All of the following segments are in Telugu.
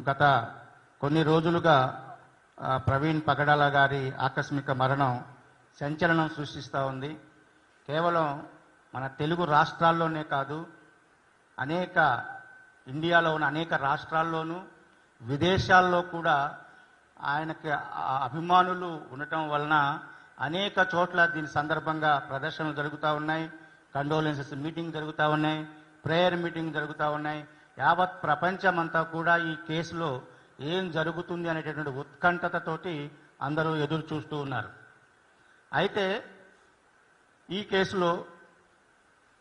గత కొన్ని రోజులుగా ప్రవీణ్ పగడాల గారి ఆకస్మిక మరణం సంచలనం సృష్టిస్తూ ఉంది. కేవలం మన తెలుగు రాష్ట్రాల్లోనే కాదు, ఇండియాలో ఉన్న అనేక రాష్ట్రాల్లోనూ విదేశాల్లో కూడా ఆయనకి అభిమానులు ఉండటం వలన అనేక చోట్ల దీని సందర్భంగా ప్రదర్శనలు జరుగుతూ ఉన్నాయి, కండోలెన్సెస్ మీటింగ్ జరుగుతూ ఉన్నాయి, ప్రేయర్ మీటింగ్ జరుగుతూ ఉన్నాయి. యావత్ ప్రపంచమంతా కూడా ఈ కేసులో ఏం జరుగుతుంది అనేటటువంటి ఉత్కంఠతతోటి అందరూ ఎదురు చూస్తూ ఉన్నారు. అయితే ఈ కేసులో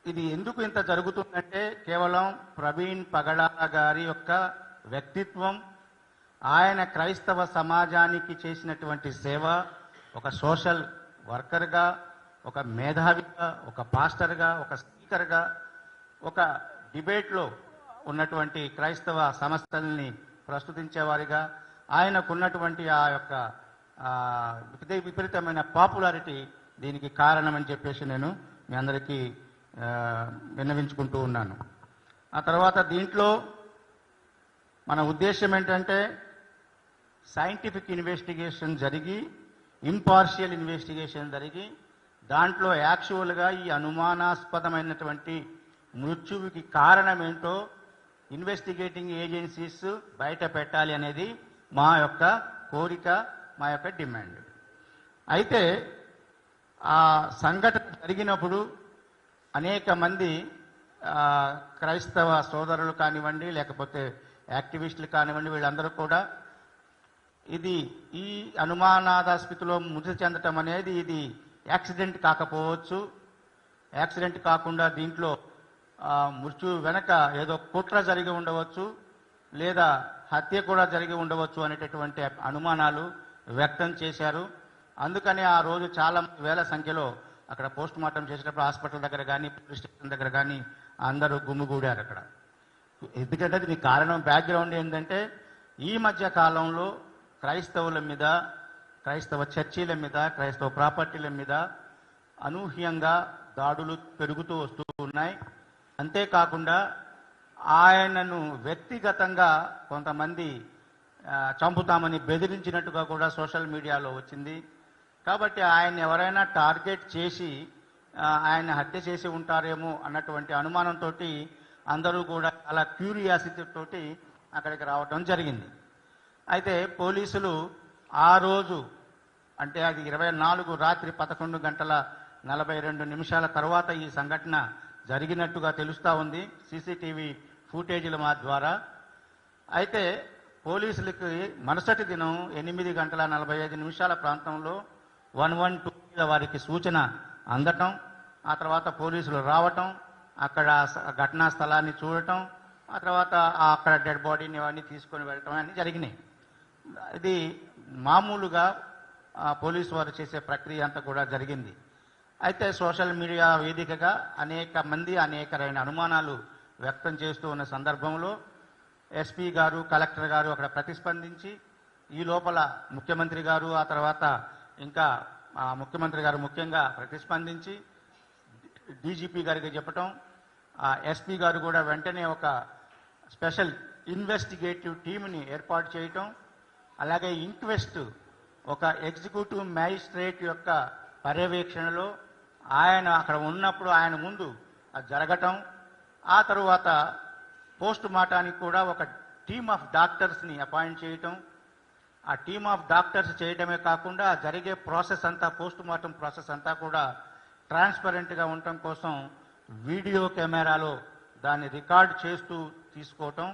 ఇది ఎందుకు ఇంత జరుగుతుందంటే కేవలం ప్రవీణ్ పగడాల గారి యొక్క వ్యక్తిత్వం, ఆయన క్రైస్తవ సమాజానికి చేసినటువంటి సేవ, ఒక సోషల్ వర్కర్గా, ఒక మేధావిగా, ఒక పాస్టర్గా, ఒక స్పీకర్గా, ఒక డిబేట్లో ఉన్నటువంటి క్రైస్తవ సమస్యల్ని ప్రస్తుతించేవారిగా ఆయనకున్నటువంటి ఆ యొక్క విపరీతమైన పాపులారిటీ దీనికి కారణమని చెప్పేసి నేను మీ అందరికీ విన్నవించుకుంటూ ఉన్నాను. ఆ తర్వాత దీంట్లో మన ఉద్దేశం ఏంటంటే సైంటిఫిక్ ఇన్వెస్టిగేషన్ జరిగి, ఇంపార్షియల్ ఇన్వెస్టిగేషన్ జరిగి, దాంట్లో యాక్చువల్గా ఈ అనుమానాస్పదమైనటువంటి మృత్యువుకి కారణం ఏంటో ఇన్వెస్టిగేటింగ్ ఏజెన్సీస్ బయట పెట్టాలి అనేది మా యొక్క కోరిక, మా యొక్క డిమాండ్. అయితే ఆ సంఘటన జరిగినప్పుడు అనేక మంది క్రైస్తవ సోదరులు కానివ్వండి, లేకపోతే యాక్టివిస్టులు కానివ్వండి, వీళ్ళందరూ కూడా ఈ అనుమానాస్పదలో మృతి చెందటం అనేది ఇది యాక్సిడెంట్ కాకపోవచ్చు, యాక్సిడెంట్ కాకుండా దీంట్లో మృత్యు వెనక ఏదో కుట్ర జరిగి ఉండవచ్చు, లేదా హత్య కూడా జరిగి ఉండవచ్చు అనేటటువంటి అనుమానాలు వ్యక్తం చేశారు. అందుకని ఆ రోజు చాలా వేల సంఖ్యలో అక్కడ పోస్ట్ మార్టం చేసేటప్పుడు హాస్పిటల్ దగ్గర కానీ, పోలీస్ స్టేషన్ దగ్గర కానీ అందరూ గుమ్మిగూడారు అక్కడ. ఎందుకంటే దీనికి కారణం బ్యాక్గ్రౌండ్ ఏంటంటే ఈ మధ్య కాలంలో క్రైస్తవుల మీద, క్రైస్తవ చర్చీల మీద, క్రైస్తవ ప్రాపర్టీల మీద అనూహ్యంగా దాడులు పెరుగుతూ వస్తూ ఉన్నాయి. అంతేకాకుండా ఆయనను వ్యక్తిగతంగా కొంతమంది చంపుతామని బెదిరించినట్టుగా కూడా సోషల్ మీడియాలో వచ్చింది. కాబట్టి ఆయన ఎవరైనా టార్గెట్ చేసి ఆయన హత్య చేసి ఉంటారేమో అన్నటువంటి అనుమానంతో అందరూ కూడా అలా క్యూరియాసిటీ తోటి అక్కడికి రావటం జరిగింది. అయితే పోలీసులు ఆ రోజు, అంటే అది 24 రాత్రి 11:42 తర్వాత ఈ సంఘటన జరిగినట్టుగా తెలుస్తూ ఉంది సీసీటీవీ ఫుటేజీల ద్వారా. అయితే పోలీసులకి మరుసటి దినం 8:45 ప్రాంతంలో 112 వారికి సూచన అందటం, ఆ తర్వాత పోలీసులు రావటం, అక్కడ ఘటనా స్థలాన్ని చూడటం, ఆ తర్వాత అక్కడ డెడ్ బాడీని అవన్నీ తీసుకొని వెళ్ళటం అన్నీ జరిగినాయి. ఇది మామూలుగా పోలీసు వారు చేసే ప్రక్రియ అంతా కూడా జరిగింది. అయితే సోషల్ మీడియా వేదికగా అనేక మంది అనేకమైన అనుమానాలు వ్యక్తం చేస్తూ ఉన్న సందర్భంలో ఎస్పీ గారు, కలెక్టర్ గారు అక్కడ ప్రతిస్పందించి, ఈ లోపల ముఖ్యమంత్రి గారు, ఆ తర్వాత ఇంకా ముఖ్యమంత్రి గారు ముఖ్యంగా ప్రతిస్పందించి డీజీపీ గారికి చెప్పటం, ఎస్పీ గారు కూడా వెంటనే ఒక స్పెషల్ ఇన్వెస్టిగేటివ్ టీంని ఏర్పాటు చేయటం, అలాగే ఇంక్వెస్ట్ ఒక ఎగ్జిక్యూటివ్ మ్యాజిస్ట్రేట్ యొక్క పర్యవేక్షణలో ఆయన అక్కడ ఉన్నప్పుడు ఆయన ముందు అది జరగటం, ఆ తరువాత పోస్ట్ మార్టానికి కూడా ఒక టీమ్ ఆఫ్ డాక్టర్స్ని అపాయింట్ చేయటం, ఆ టీమ్ ఆఫ్ డాక్టర్స్ చేయడమే కాకుండా జరిగే ప్రాసెస్ అంతా, పోస్ట్ మార్టం ప్రాసెస్ అంతా కూడా ట్రాన్స్పరెంట్గా ఉండటం కోసం వీడియో కెమెరాలో దాన్ని రికార్డ్ చేస్తూ తీసుకోవటం,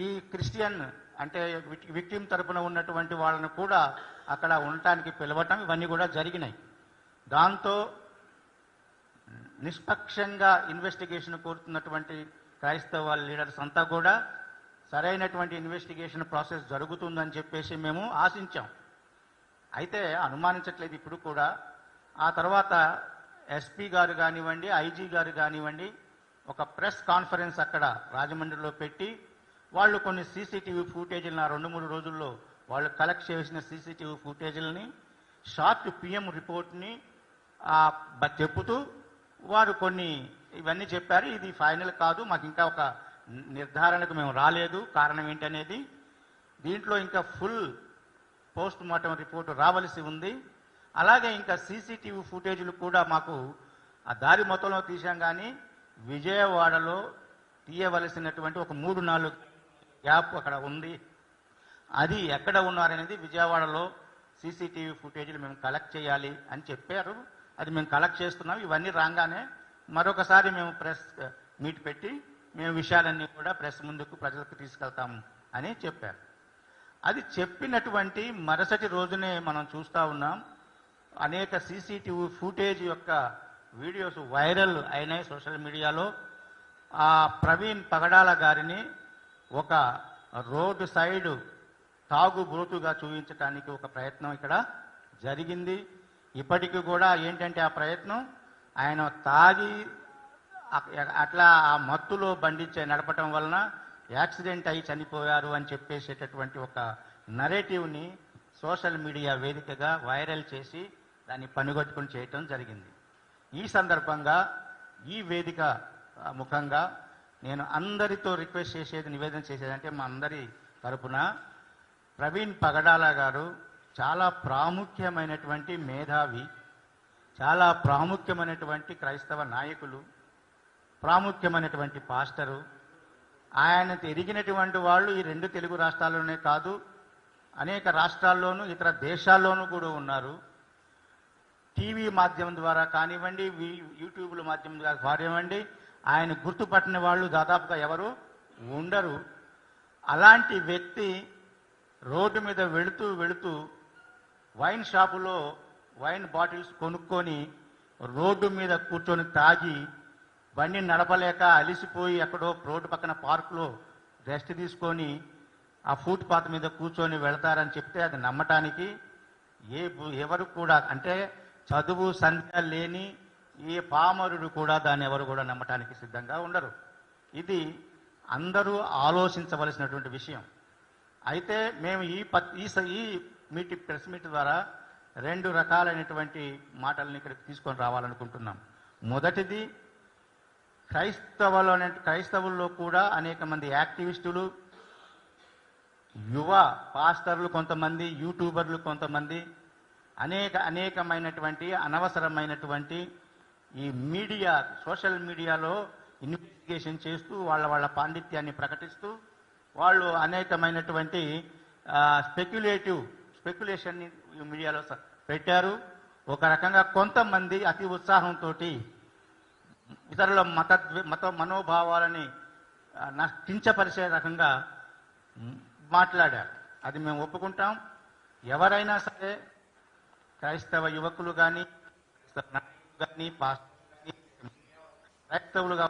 ఈ క్రిస్టియన్ అంటే విక్టిమ్ తరపున ఉన్నటువంటి వాళ్ళను కూడా అక్కడ ఉండటానికి పిలవటం, ఇవన్నీ కూడా జరిగినాయి. దాంతో నిష్పక్షంగా ఇన్వెస్టిగేషన్ కోరుతున్నటువంటి క్రైస్తవ లీడర్స్ అంతా కూడా సరైనటువంటి ఇన్వెస్టిగేషన్ ప్రాసెస్ జరుగుతుందని చెప్పేసి మేము ఆశించాం. అయితే అనుమానించట్లేదు ఇప్పుడు కూడా. ఆ తర్వాత ఎస్పీ గారు కానివ్వండి, ఐజీ గారు కానివ్వండి, ఒక ప్రెస్ కాన్ఫరెన్స్ అక్కడ రాజమండ్రిలో పెట్టి వాళ్ళు కొన్ని సీసీటీవీ ఫుటేజీలను 2-3 రోజుల్లో వాళ్ళు కలెక్ట్ చేసిన సీసీటీవీ ఫుటేజీలని, షార్ట్ పిఎం రిపోర్ట్ని చెప్పుతూ వారు కొన్ని ఇవన్నీ చెప్పారు. ఇది ఫైనల్ కాదు, మాకు ఇంకా ఒక నిర్ధారణకు మేము రాలేదు. కారణం ఏంటనేది దీంట్లో ఇంకా ఫుల్ పోస్ట్ మార్టం రిపోర్టు రావలసి ఉంది. అలాగే ఇంకా సీసీటీవీ ఫుటేజీలు కూడా మాకు ఆ దారి మొత్తంలో తీసాం, కానీ విజయవాడలో తీయవలసినటువంటి ఒక 3-4 గ్యాప్ అక్కడ ఉంది. అది ఎక్కడ ఉన్నారనేది విజయవాడలో సీసీటీవీ ఫుటేజీలు మేము కలెక్ట్ చేయాలి అని చెప్పారు. అది మేము కలెక్ట్ చేస్తున్నాం. ఇవన్నీ రాగానే మరొకసారి మేము ప్రెస్ మీట్ పెట్టి మేము విషయాలన్నీ కూడా ప్రెస్ ముందుకు ప్రజలకు తీసుకెళ్తాము అని చెప్పారు. అది చెప్పినటువంటి మరుసటి రోజునే మనం చూస్తూ ఉన్నాం, అనేక సీసీటీవీ ఫుటేజ్ యొక్క వీడియోస్ వైరల్ అయినాయి సోషల్ మీడియాలో. ఆ ప్రవీణ్ పగడాల గారిని ఒక రోడ్డు సైడు తాగుబోతుగా చూపించడానికి ఒక ప్రయత్నం ఇక్కడ జరిగింది. ఇప్పటికీ కూడా ఏంటంటే ఆ ప్రయత్నం ఆయన తాగి అట్లా ఆ మత్తులో బండి నడపటం వలన యాక్సిడెంట్ అయి చనిపోయారు అని చెప్పేసేటటువంటి ఒక నరేటివ్ని సోషల్ మీడియా వేదికగా వైరల్ చేసి దాన్ని పనిగొట్టుకుని చేయటం జరిగింది. ఈ సందర్భంగా ఈ వేదిక ముఖంగా నేను అందరితో రిక్వెస్ట్ చేసేది, నివేదన చేసేది అంటే మా అందరి తరపున ప్రవీణ్ పగడాల గారు చాలా ప్రాముఖ్యమైనటువంటి మేధావి, చాలా ప్రాముఖ్యమైనటువంటి క్రైస్తవ నాయకులు, ప్రాముఖ్యమైనటువంటి పాస్టరు. ఆయన ఎరిగినటువంటి వాళ్ళు ఈ 2 తెలుగు రాష్ట్రాల్లోనే కాదు, అనేక రాష్ట్రాల్లోనూ ఇతర దేశాల్లోనూ కూడా ఉన్నారు. టీవీ మాధ్యమం ద్వారా కానివ్వండి, యూట్యూబ్ల మాధ్యమం ద్వారా కానివ్వండి, ఆయన గుర్తుపట్టిన వాళ్ళు దాదాపుగా ఎవరు ఉండరు. అలాంటి వ్యక్తి రోడ్డు మీద వెళుతూ వైన్ షాపులో వైన్ బాటిల్స్ కొనుక్కొని రోడ్డు మీద కూర్చొని తాగి బండి నడపలేక అలిసిపోయి ఎక్కడో రోడ్డు పక్కన పార్కులో రెస్ట్ తీసుకొని ఆ ఫుట్ పాత్ మీద కూర్చొని వెళతారని చెప్తే అది నమ్మటానికి ఎవరు కూడా, అంటే చదువు సంధ్య లేని ఏ పామరుడు కూడా దాన్ని ఎవరు కూడా నమ్మటానికి సిద్ధంగా ఉండరు. ఇది అందరూ ఆలోచించవలసినటువంటి విషయం. అయితే మేము ఈ ప్రెస్ మీట్ ద్వారా 2 రకాలైనటువంటి మాటలను ఇక్కడికి తీసుకొని రావాలనుకుంటున్నాం. మొదటిది, క్రైస్తవుల్లో కూడా అనేక మంది యాక్టివిస్టులు, యువ పాస్టర్లు కొంతమంది, యూట్యూబర్లు కొంతమంది అనేకమైనటువంటి అనవసరమైనటువంటి ఈ మీడియా, సోషల్ మీడియాలో ఇన్వెస్టిగేషన్ చేస్తూ వాళ్ళ పాండిత్యాన్ని ప్రకటిస్తూ వాళ్ళు అనేకమైనటువంటి స్పెక్యులేషన్ మీడియాలో పెట్టారు. ఒక రకంగా కొంతమంది అతి ఉత్సాహంతో ఇతరుల మత మనోభావాలని కించపరిచే రకంగా మాట్లాడారు. అది మేము ఒప్పుకుంటాం. ఎవరైనా సరే క్రైస్తవ యువకులు కానీ క్రైస్తవులుగా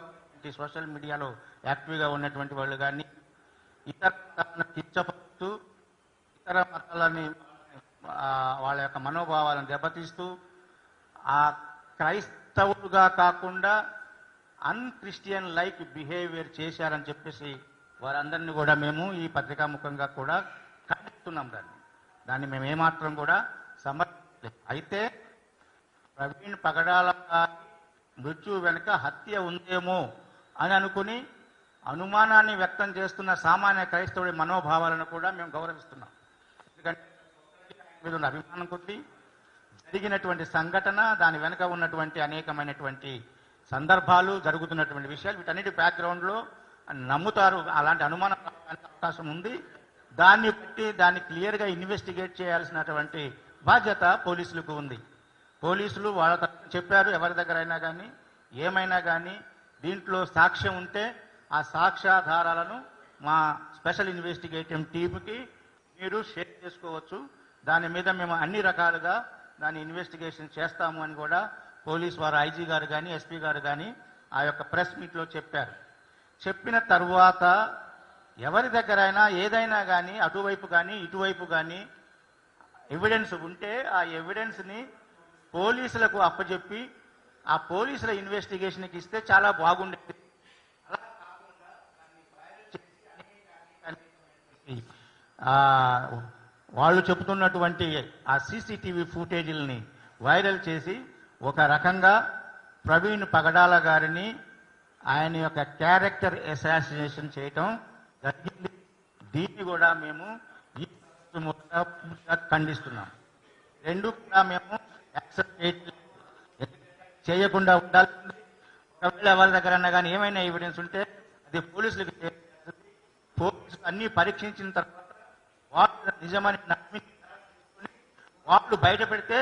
సోషల్ మీడియాలో యాక్టివ్గా ఉన్నటువంటి వాళ్ళు కానీ ఇతర మతాలను కించపరుస్తూ, ఇతర మతాలని వాళ్ళ యొక్క మనోభావాలను దెబ్బతీస్తూ, ఆ క్రైస్తవులుగా కాకుండా అన్క్రిస్టియన్ లైక్ బిహేవియర్ చేశారని చెప్పేసి వారందరినీ కూడా మేము ఈ పత్రికాముఖంగా కూడా ఖండిస్తున్నాం. దాన్ని మేము ఏమాత్రం కూడా సమర్థించలేదు. అయితే ప్రవీణ్ పగడాల మృత్యు వెనుక హత్య ఉందేమో అని అనుకుని అనుమానాన్ని వ్యక్తం చేస్తున్న సామాన్య క్రైస్తవుడి మనోభావాలను కూడా మేము గౌరవిస్తున్నాం. ఎందుకంటే మీద ఉన్న అభిమానం కొద్దీ జరిగినటువంటి సంఘటన, దాని వెనుక ఉన్నటువంటి అనేకమైనటువంటి సందర్భాలు, జరుగుతున్నటువంటి విషయాలు, వీటన్నిటి బ్యాక్గ్రౌండ్లో నమ్ముతారు. అలాంటి అనుమానం అవకాశం ఉంది. దాన్ని బట్టి దాన్ని క్లియర్గా ఇన్వెస్టిగేట్ చేయాల్సినటువంటి బాధ్యత పోలీసులకు ఉంది. పోలీసులు వాళ్ళ చెప్పారు, ఎవరి దగ్గర అయినా కానీ ఏమైనా కానీ దీంట్లో సాక్ష్యం ఉంటే ఆ సాక్ష్యాధారాలను మా స్పెషల్ ఇన్వెస్టిగేటివ్ టీమ్కి మీరు షేర్ చేసుకోవచ్చు. దాని మీద మేము అన్ని రకాలుగా దాన్ని ఇన్వెస్టిగేషన్ చేస్తాము అని కూడా పోలీస్ వారు, ఐజీ గారు కానీ ఎస్పీ గారు కానీ ఆ యొక్క ప్రెస్ మీట్లో చెప్పారు. చెప్పిన తర్వాత ఎవరి దగ్గరైనా ఏదైనా కానీ అటువైపు కానీ ఇటువైపు కానీ ఎవిడెన్స్ ఉంటే ఆ ఎవిడెన్స్ని పోలీసులకు అప్పచెప్పి ఆ పోలీసుల ఇన్వెస్టిగేషన్కి ఇస్తే చాలా బాగుండేది. వాళ్ళు చెబుతున్నటువంటి ఆ సీసీటీవీ ఫుటేజీలని వైరల్ చేసి ఒక రకంగా ప్రవీణ్ పగడాల గారిని ఆయన యొక్క క్యారెక్టర్ అసాసినేషన్ చేయటం జరిగింది. దీన్ని కూడా మేము ఈ పూర్తిగా ఖండిస్తున్నాం. రెండు కూడా మేము యాక్సెప్ట్ చేయకుండా ఉండాలి. ఒకవేళ వాళ్ళ దగ్గర అన్నా కానీ ఏమైనా ఎవిడెన్స్ ఉంటే అది పోలీసులకు పోలీసులు అన్ని పరీక్షించిన తర్వాత వాళ్ళు నిజమని వాళ్ళు బయట పెడితే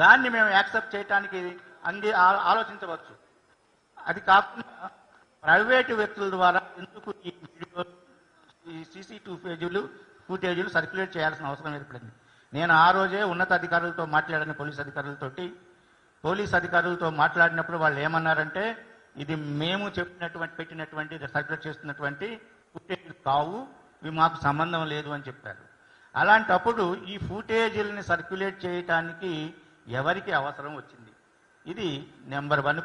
దాన్ని మేము యాక్సెప్ట్ చేయడానికి ఆలోచించవచ్చు. అది కాకుండా ప్రైవేటు వ్యక్తుల ద్వారా ఎందుకు ఈ వీడియో ఈ CCTV ఫుటేజీలు సర్క్యులేట్ చేయాల్సిన అవసరం ఏర్పడింది. నేను ఆ రోజే ఉన్నతాధికారులతో మాట్లాడాను. పోలీస్ అధికారులతో మాట్లాడినప్పుడు వాళ్ళు ఏమన్నారంటే ఇది మేము పెట్టినటువంటి సర్క్యులేట్ చేస్తున్నటువంటి ఫుటేజీలు కావు, ఇవి మాకు సంబంధం లేదు అని చెప్పారు. అలాంటప్పుడు ఈ ఫుటేజీలని సర్క్యులేట్ చేయడానికి ఎవరికి అవసరం వచ్చింది? ఇది నెంబర్ 1.